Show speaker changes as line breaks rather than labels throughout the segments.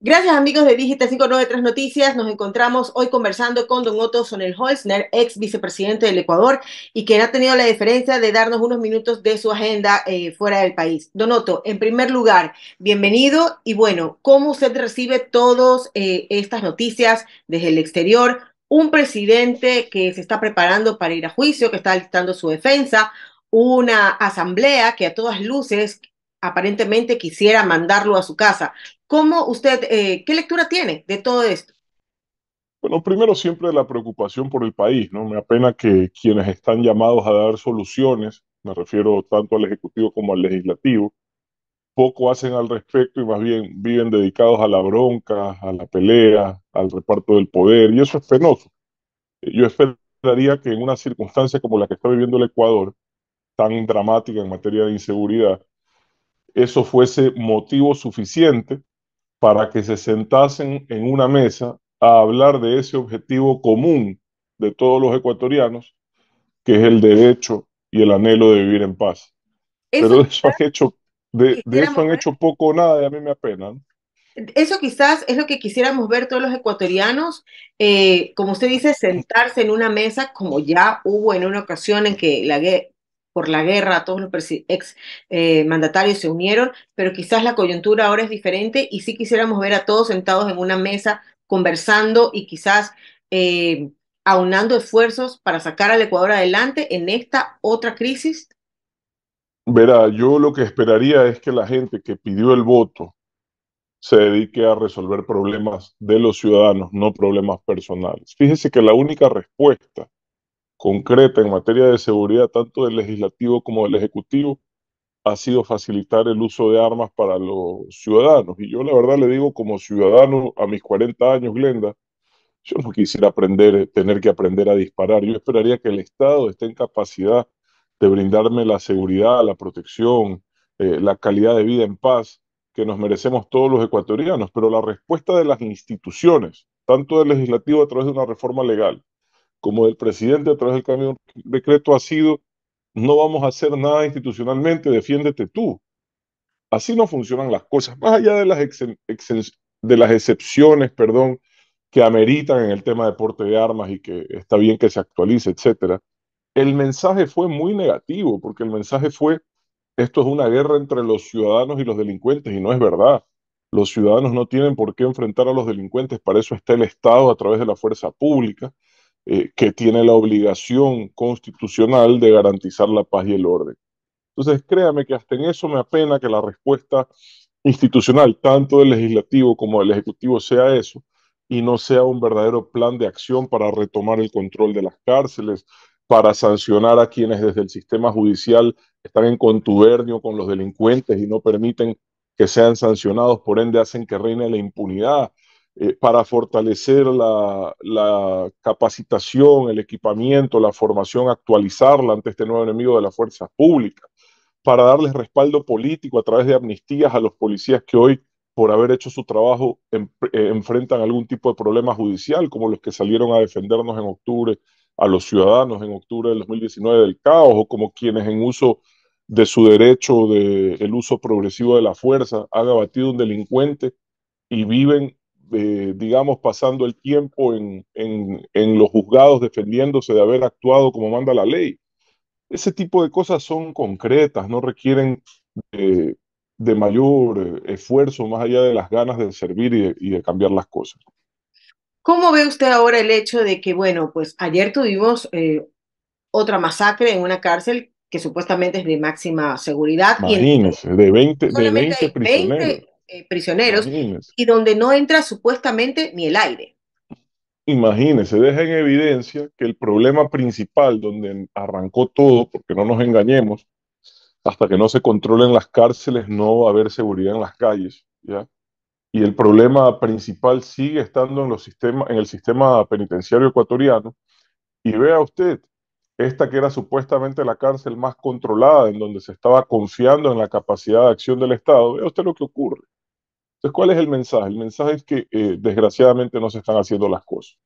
Gracias amigos de Dígita 593 Noticias. Nos encontramos hoy conversando con don Otto Sonnenholzner, ex vicepresidente del Ecuador, y quien ha tenido la deferencia de darnos unos minutos de su agenda fuera del país. Don Otto, en primer lugar, bienvenido y bueno, ¿cómo usted recibe todas estas noticias desde el exterior? Un presidente que se está preparando para ir a juicio, que está listando su defensa, una asamblea que a todas luces aparentemente quisiera mandarlo a su casa. ¿Cómo usted, qué lectura tiene de todo esto?
Bueno, primero siempre la preocupación por el país, ¿no? Me apena que quienes están llamados a dar soluciones, me refiero tanto al Ejecutivo como al Legislativo, poco hacen al respecto y más bien viven dedicados a la bronca, a la pelea, al reparto del poder, y eso es penoso. Yo esperaría que en una circunstancia como la que está viviendo el Ecuador, tan dramática en materia de inseguridad, eso fuese motivo suficiente para que se sentasen en una mesa a hablar de ese objetivo común de todos los ecuatorianos, que es el derecho y el anhelo de vivir en paz.
Eso
Pero de eso han hecho, de eso
quisiéramos
han
ver,
hecho poco o nada y a mí me apena, ¿no?
eso quizás es lo que quisiéramos ver todos los ecuatorianos, como usted dice, sentarse en una mesa, como ya hubo en una ocasión en que por la guerra todos los ex mandatarios se unieron, pero quizás la coyuntura ahora es diferente y sí quisiéramos ver a todos sentados en una mesa conversando y quizás aunando esfuerzos para sacar al Ecuador adelante en esta otra crisis.
Verá, yo lo que esperaría es que la gente que pidió el voto se dedique a resolver problemas de los ciudadanos, no problemas personales. Fíjese que la única respuesta concreta en materia de seguridad, tanto del legislativo como del ejecutivo, ha sido facilitar el uso de armas para los ciudadanos. Y yo la verdad le digo como ciudadano a mis 40 años, Glenda, yo no quisiera aprender, tener que aprender a disparar. Yo esperaría que el Estado esté en capacidad de brindarme la seguridad, la protección, la calidad de vida en paz que nos merecemos todos los ecuatorianos. Pero la respuesta de las instituciones, tanto del legislativo a través de una reforma legal, como del presidente a través del cambio de decreto, ha sido: no vamos a hacer nada institucionalmente, defiéndete tú. Así no funcionan las cosas. Más allá de de las excepciones, perdón, que ameritan en el tema de porte de armas y que está bien que se actualice, etcétera, el mensaje fue muy negativo, porque el mensaje fue: esto es una guerra entre los ciudadanos y los delincuentes, y no es verdad. Los ciudadanos no tienen por qué enfrentar a los delincuentes, para eso está el Estado a través de la fuerza pública, que tiene la obligación constitucional de garantizar la paz y el orden. Entonces, créame que hasta en eso me apena que la respuesta institucional, tanto del legislativo como del ejecutivo, sea eso, y no sea un verdadero plan de acción para retomar el control de las cárceles, para sancionar a quienes desde el sistema judicial están en contubernio con los delincuentes y no permiten que sean sancionados, por ende hacen que reine la impunidad, para fortalecer la capacitación, el equipamiento, la formación, actualizarla ante este nuevo enemigo de las fuerzas públicas, para darles respaldo político a través de amnistías a los policías que hoy, por haber hecho su trabajo, enfrentan algún tipo de problema judicial, como los que salieron a defendernos en octubre, a los ciudadanos en octubre del 2019 del caos, o como quienes en uso de su derecho el uso progresivo de la fuerza han abatido a un delincuente y viven, digamos, pasando el tiempo en los juzgados defendiéndose de haber actuado como manda la ley. Ese tipo de cosas son concretas, no requieren de, de mayor esfuerzo más allá de las ganas de servir y de cambiar las cosas.
¿Cómo ve usted ahora el hecho de que, bueno, pues ayer tuvimos otra masacre en una cárcel que supuestamente es de máxima seguridad y en donde
Imagínense, de
solamente
20
hay
prisioneros,
20 prisioneros
imagínense,
y donde no entra supuestamente ni el aire?
imagínense, deja en evidencia que el problema principal donde arrancó todo, porque no nos engañemos, hasta que no se controlen las cárceles no va a haber seguridad en las calles, ¿ya? Y el problema principal sigue estando en en el sistema penitenciario ecuatoriano. Y vea usted, esta que era supuestamente la cárcel más controlada, en donde se estaba confiando en la capacidad de acción del Estado, vea usted lo que ocurre. Entonces, ¿cuál es el mensaje? El mensaje es que desgraciadamente no se están haciendo las cosas.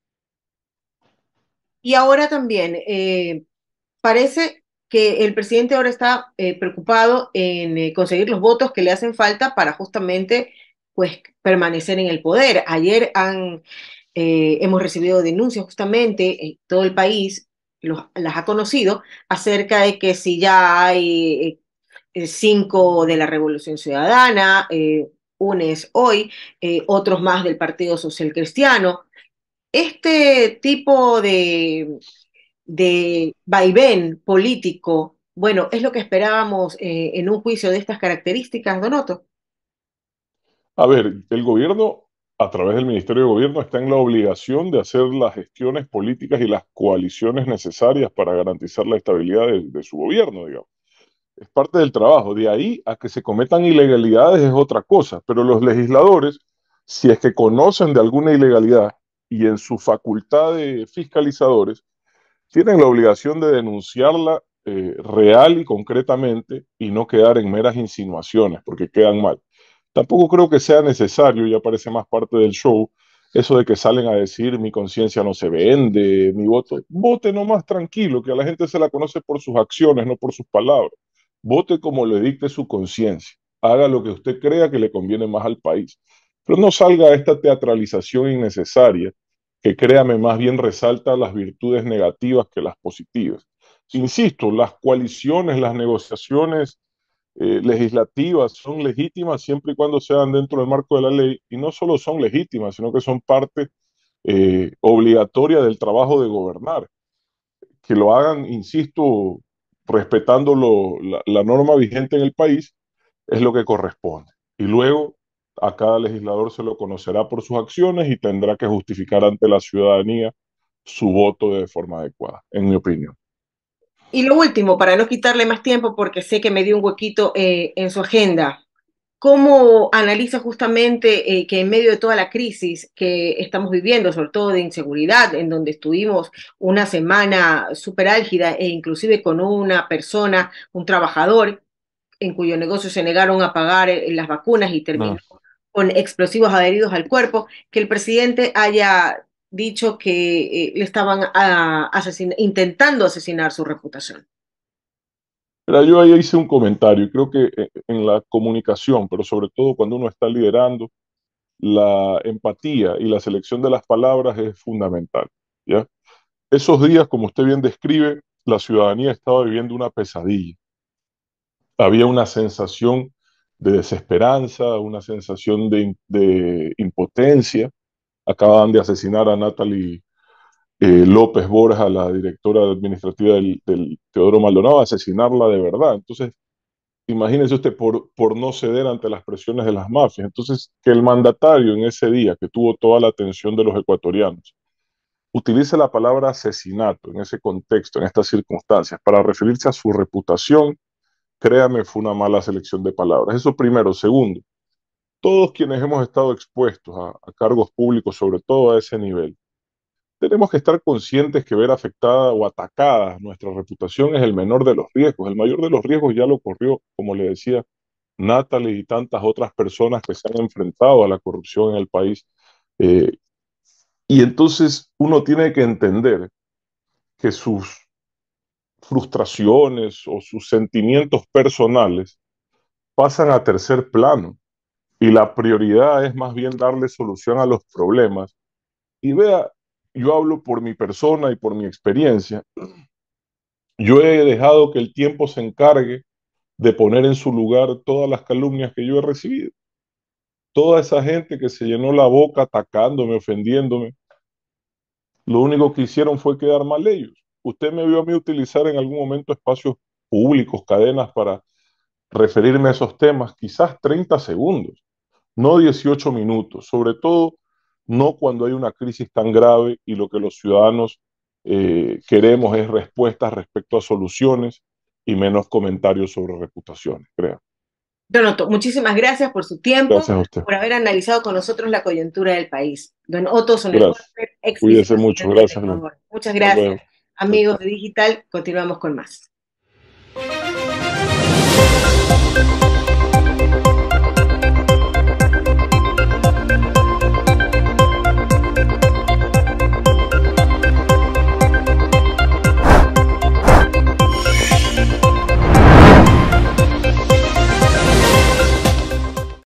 Y ahora también parece que el presidente ahora está preocupado en conseguir los votos que le hacen falta para justamente pues permanecer en el poder. Ayer hemos recibido denuncias justamente, todo el país las ha conocido, acerca de que si ya hay cinco de la Revolución Ciudadana, UNES hoy, otros más del Partido Social Cristiano. Este tipo de vaivén político, bueno, es lo que esperábamos en un juicio de estas características, Donoto.
A ver, el gobierno, a través del Ministerio de Gobierno, está en la obligación de hacer las gestiones políticas y las coaliciones necesarias para garantizar la estabilidad de su gobierno, digamos. Es parte del trabajo. De ahí a que se cometan ilegalidades es otra cosa, pero los legisladores, si es que conocen de alguna ilegalidad y en su facultad de fiscalizadores, tienen la obligación de denunciarla real y concretamente y no quedar en meras insinuaciones, porque quedan mal. Tampoco creo que sea necesario, ya parece más parte del show, eso de que salen a decir mi conciencia no se vende, mi voto. Vote nomás tranquilo, que a la gente se la conoce por sus acciones, no por sus palabras. Vote como le dicte su conciencia. Haga lo que usted crea que le conviene más al país. Pero no salga a esta teatralización innecesaria que créame, más bien resalta las virtudes negativas que las positivas. Insisto, las coaliciones, las negociaciones legislativas son legítimas siempre y cuando sean dentro del marco de la ley, y no solo son legítimas, sino que son parte obligatoria del trabajo de gobernar. Que lo hagan, insisto, respetando la norma vigente en el país, es lo que corresponde. Y luego a cada legislador se lo conocerá por sus acciones y tendrá que justificar ante la ciudadanía su voto de forma adecuada, en mi opinión.
Y lo último, para no quitarle más tiempo, porque sé que me dio un huequito en su agenda, ¿cómo analiza justamente que en medio de toda la crisis que estamos viviendo, sobre todo de inseguridad, en donde estuvimos una semana súper álgida e inclusive con una persona, un trabajador, en cuyo negocio se negaron a pagar las vacunas y
No.
terminó con explosivos adheridos al cuerpo, que el presidente haya dicho que le estaban intentando asesinar su reputación?
Mira, yo ahí hice un comentario y creo que en la comunicación, pero sobre todo cuando uno está liderando, la empatía y la selección de las palabras es fundamental, ¿ya? Esos días, como usted bien describe, la ciudadanía estaba viviendo una pesadilla. Había una sensación de desesperanza, una sensación de impotencia. Acaban de asesinar a Natalie López Borja, la directora administrativa del Teodoro Maldonado, asesinarla de verdad. Entonces, imagínese usted por no ceder ante las presiones de las mafias. Entonces, que el mandatario en ese día, que tuvo toda la atención de los ecuatorianos, utilice la palabra asesinato en ese contexto, en estas circunstancias, para referirse a su reputación, créame, fue una mala selección de palabras. Eso primero. Segundo, todos quienes hemos estado expuestos a cargos públicos, sobre todo a ese nivel, tenemos que estar conscientes que ver afectada o atacada nuestra reputación es el menor de los riesgos. El mayor de los riesgos ya lo corrió, como le decía, Natalie y tantas otras personas que se han enfrentado a la corrupción en el país. Eh, y entonces uno tiene que entender que sus frustraciones o sus sentimientos personales pasan a tercer plano y la prioridad es más bien darle solución a los problemas. Y vea, yo hablo por mi persona y por mi experiencia. Yo he dejado que el tiempo se encargue de poner en su lugar todas las calumnias que yo he recibido. Toda esa gente que se llenó la boca atacándome, ofendiéndome, lo único que hicieron fue quedar mal ellos. Usted me vio a mí utilizar en algún momento espacios públicos, cadenas para referirme a esos temas, quizás 30 segundos, no 18 minutos, sobre todo no cuando hay una crisis tan grave y lo que los ciudadanos queremos es respuestas respecto a soluciones y menos comentarios sobre reputaciones, creo.
Don Otto, muchísimas gracias por su tiempo,
Gracias a usted.
por haber analizado con nosotros la coyuntura del país. Don Otto
Gracias.
Sonelholzer, ex
Cuídese mucho.
vicepresidente del
Gracias, Luna.
Ecuador. Muchas
Hasta
gracias.
luego. Chao,
Amigos
chao.
de Digital, continuamos con más.